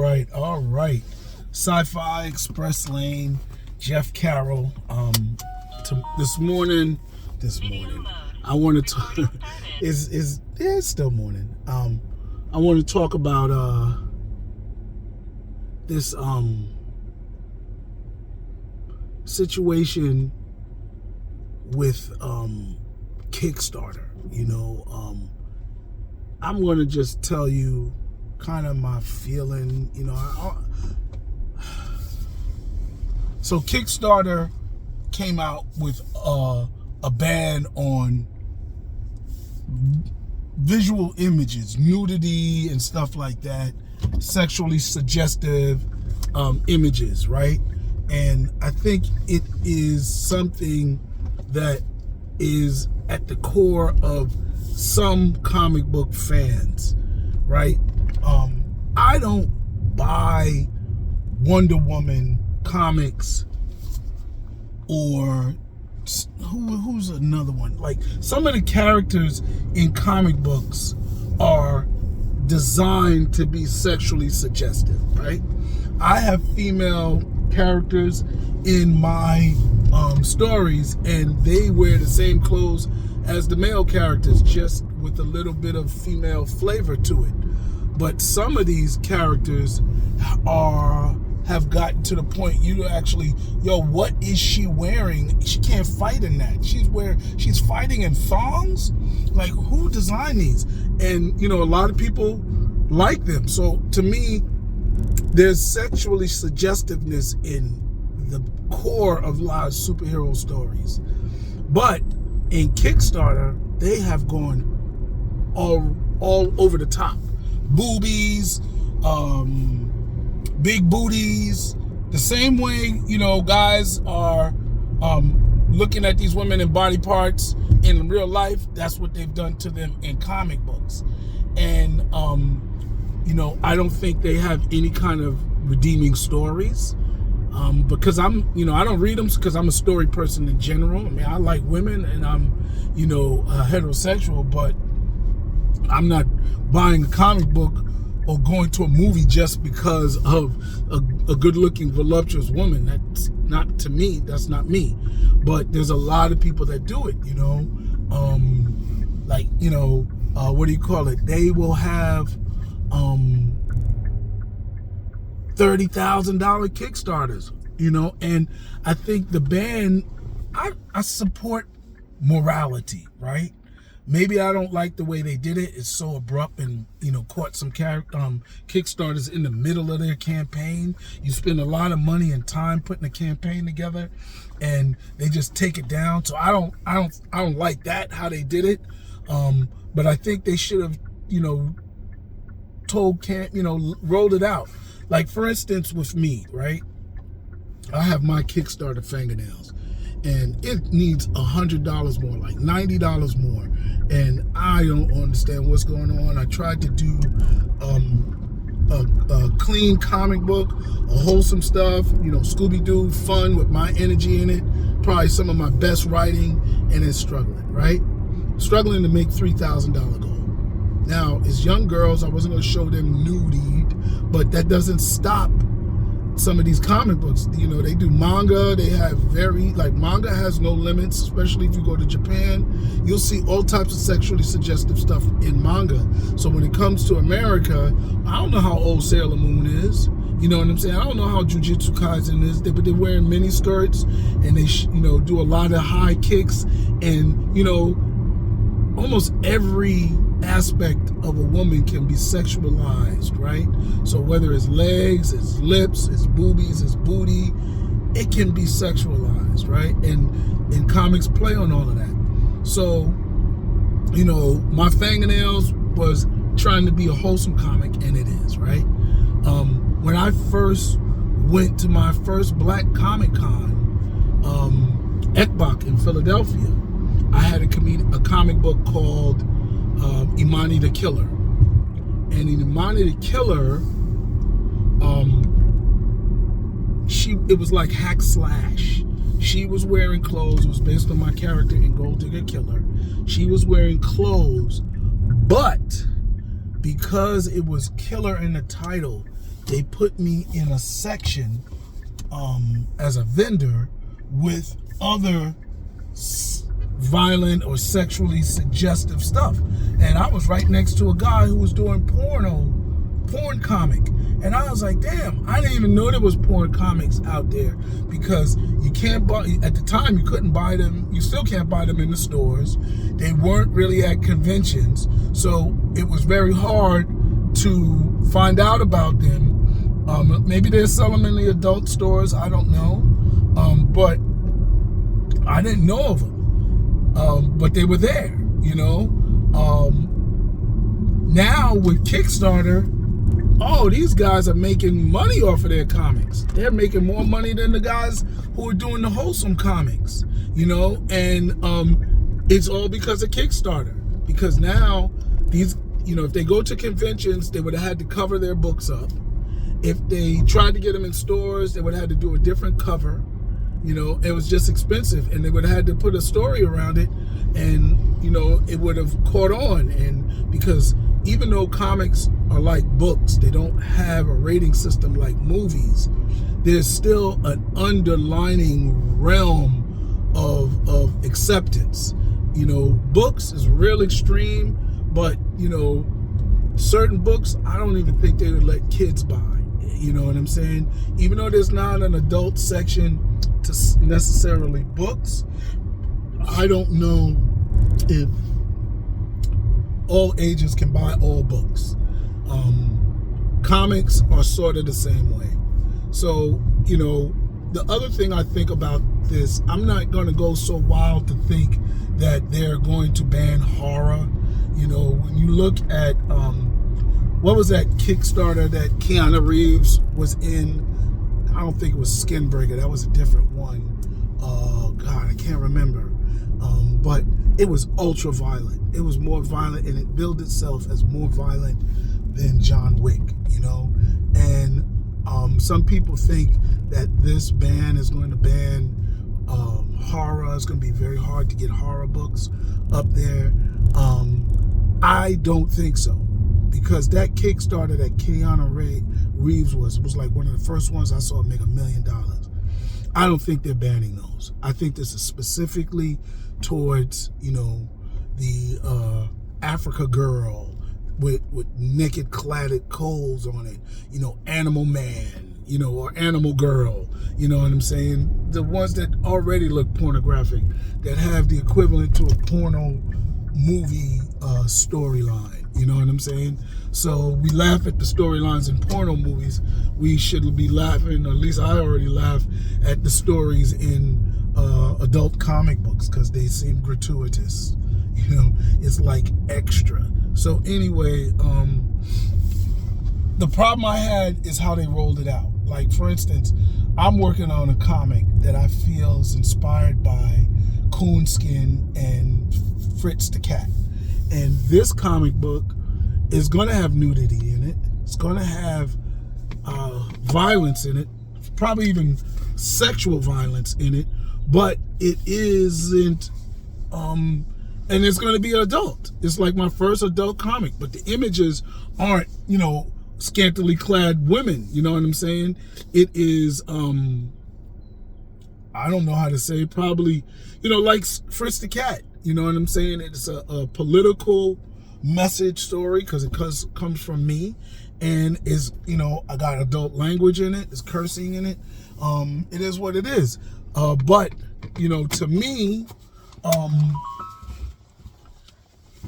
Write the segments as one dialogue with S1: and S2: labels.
S1: All right. Sci-fi Express Lane, Jeff Carroll. This morning, I want to talk. It's still morning. I want to talk about this situation with Kickstarter. I'm going to just tell you kind of my feeling. So Kickstarter came out with a ban on visual images, nudity and stuff like that, sexually suggestive images, right? And I think it is something that is at the core of some comic book fans, right? I don't buy Wonder Woman comics or who's another one? Like, some of the characters in comic books are designed to be sexually suggestive, right? I have female characters in my stories, and they wear the same clothes as the male characters, just with a little bit of female flavor to it. But some of these characters have gotten to the point you actually, what is she wearing? She can't fight in that. She's fighting in thongs? Like, who designed these? And, a lot of people like them. So to me, there's sexually suggestiveness in the core of a lot of superhero stories. But in Kickstarter, they have gone all over the top. Boobies, big booties, the same way, guys are looking at these women in body parts in real life. That's what they've done to them in comic books. And, I don't think they have any kind of redeeming stories. Because I don't read them because I'm a story person in general. I mean, I like women and I'm, heterosexual, but I'm not buying a comic book or going to a movie just because of a good-looking, voluptuous woman. That's not to me. That's not me. But there's a lot of people that do it, what do you call it? They will have $30,000 Kickstarters, and I think the ban, I support morality, right? Maybe I don't like the way they did it. It's so abrupt and, caught some Kickstarters in the middle of their campaign. You spend a lot of money and time putting a campaign together and they just take it down. So I don't like that, how they did it. But I think they should have, rolled it out. Like, for instance, with me, right? I have my Kickstarter fingernails and it needs $100 more, like $90 more. And I don't understand what's going on. I tried to do a clean comic book, a wholesome stuff, Scooby-Doo fun with my energy in it, probably some of my best writing, and it's struggling, right? Struggling to make $3,000 goal. Now, as young girls, I wasn't going to show them nude, but that doesn't stop some of these comic books. They do manga. They have manga has no limits, especially if you go to Japan. You'll see all types of sexually suggestive stuff in manga. So when it comes to America, I don't know how old Sailor Moon is. You know what I'm saying? I don't know how Jujutsu Kaisen is, but they're wearing mini skirts and they, do a lot of high kicks, and, almost every aspect of a woman can be sexualized, right? So whether it's legs, it's lips, it's boobies, it's booty, it can be sexualized, right? And comics play on all of that. So, my fingernails was trying to be a wholesome comic, and it is, right? When I first went to my first Black Comic Con, Ekbach in Philadelphia, I had a comic book called Imani the Killer. And in Imani the Killer, it was like hack slash. She was wearing clothes. It was based on my character in Gold Digger Killer. She was wearing clothes, but because it was killer in the title, they put me in a section as a vendor with other violent or sexually suggestive stuff. And I was right next to a guy who was doing porn comic. And I was like, damn, I didn't even know there was porn comics out there, because you can't buy, at the time you couldn't buy them, you still can't buy them in the stores. They weren't really at conventions. So it was very hard to find out about them. Maybe they sell them in the adult stores, I don't know. But I didn't know of them. But they were there, you know. Now with Kickstarter, oh, these guys are making money off of their comics. They're making more money than the guys who are doing the wholesome comics, you know. And it's all because of Kickstarter. Because now these, you know, if they go to conventions, they would have had to cover their books up. If they tried to get them in stores, they would have had to do a different cover. You know, it was just expensive, and they would have had to put a story around it, and, you know, it would have caught on. And because even though comics are like books, they don't have a rating system like movies, there's still an underlining realm of acceptance. You know, books is real extreme, but, you know, certain books, I don't even think they would let kids buy. You know what I'm saying? Even though there's not an adult section to necessarily books, I don't know if all ages can buy all books. Comics are sort of the same way. So, you know, the other thing I think about this, I'm not going to go so wild to think that they're going to ban horror. You know, when you look at what was that Kickstarter that Keanu Reeves was in? I don't think it was Skinbreaker. That was a different one. Oh, God, I can't remember. But it was ultra violent. It was more violent, and it billed itself as more violent than John Wick, you know? And some people think that this ban is going to ban horror. It's going to be very hard to get horror books up there. I don't think so. Because that Kickstarter that Keanu Reeves was like one of the first ones I saw make $1 million. I don't think they're banning those. I think this is specifically towards, you know, the Africa Girl with naked cladded coals on it, you know, Animal Man, you know, or Animal Girl, you know what I'm saying? The ones that already look pornographic, that have the equivalent to a porno movie storyline. You know what I'm saying? So we laugh at the storylines in porno movies. We should be laughing, or at least I already laugh at the stories in adult comic books, because they seem gratuitous. You know, it's like extra. So anyway, the problem I had is how they rolled it out. Like, for instance, I'm working on a comic that I feel is inspired by Coonskin and Fritz the Cat. And this comic book is going to have nudity in it. It's going to have violence in it, probably even sexual violence in it, but it isn't, and it's going to be adult. It's like my first adult comic, but the images aren't, you know, scantily clad women, you know what I'm saying? It is, I don't know how to say, probably, you know, like Fritz the Cat. You know what I'm saying? It's a political message story, because it comes from me, and is, you know, I got adult language in it. There's cursing in it. It is what it is. But, you know, to me,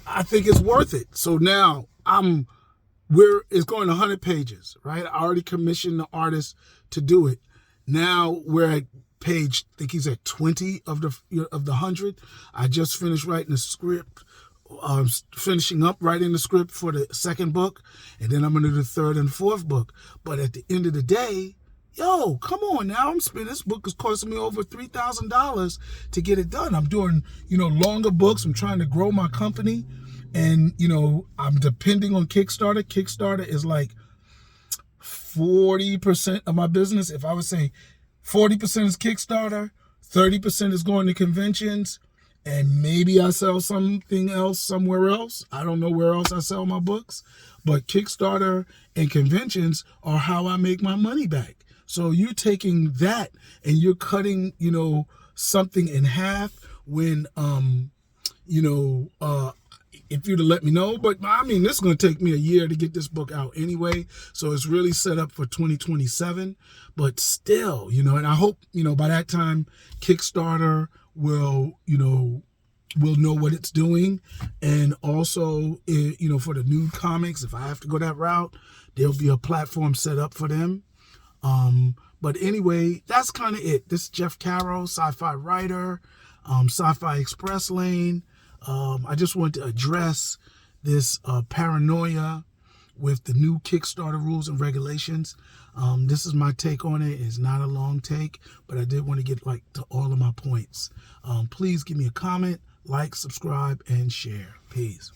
S1: I think it's worth it. So now it's going 100 pages, right? I already commissioned the artist to do it. Now we're at page, I think he's at 20 of the 100. I just finished writing the script, finishing up writing the script for the second book, and then I'm going to do the third and fourth book. But at the end of the day, yo, come on now, this book is costing me over $3,000 to get it done. I'm doing, you know, longer books. I'm trying to grow my company, and, you know, I'm depending on Kickstarter. Kickstarter is like 40% of my business. If I would say 40% is Kickstarter, 30% is going to conventions, and maybe I sell something else somewhere else. I don't know where else I sell my books, but Kickstarter and conventions are how I make my money back. So you're taking that and you're cutting, something in half when, if you'd have let me know. But I mean, this is going to take me a year to get this book out anyway. So it's really set up for 2027. But still, and I hope, by that time, Kickstarter will know what it's doing. And also, for the nude comics, if I have to go that route, there'll be a platform set up for them. But anyway, that's kind of it. This is Jeff Carroll, sci-fi writer, Sci-Fi Express Lane. I just want to address this paranoia with the new Kickstarter rules and regulations. This is my take on it. It's not a long take, but I did want to get to all of my points. Please give me a comment, like, subscribe, and share. Peace.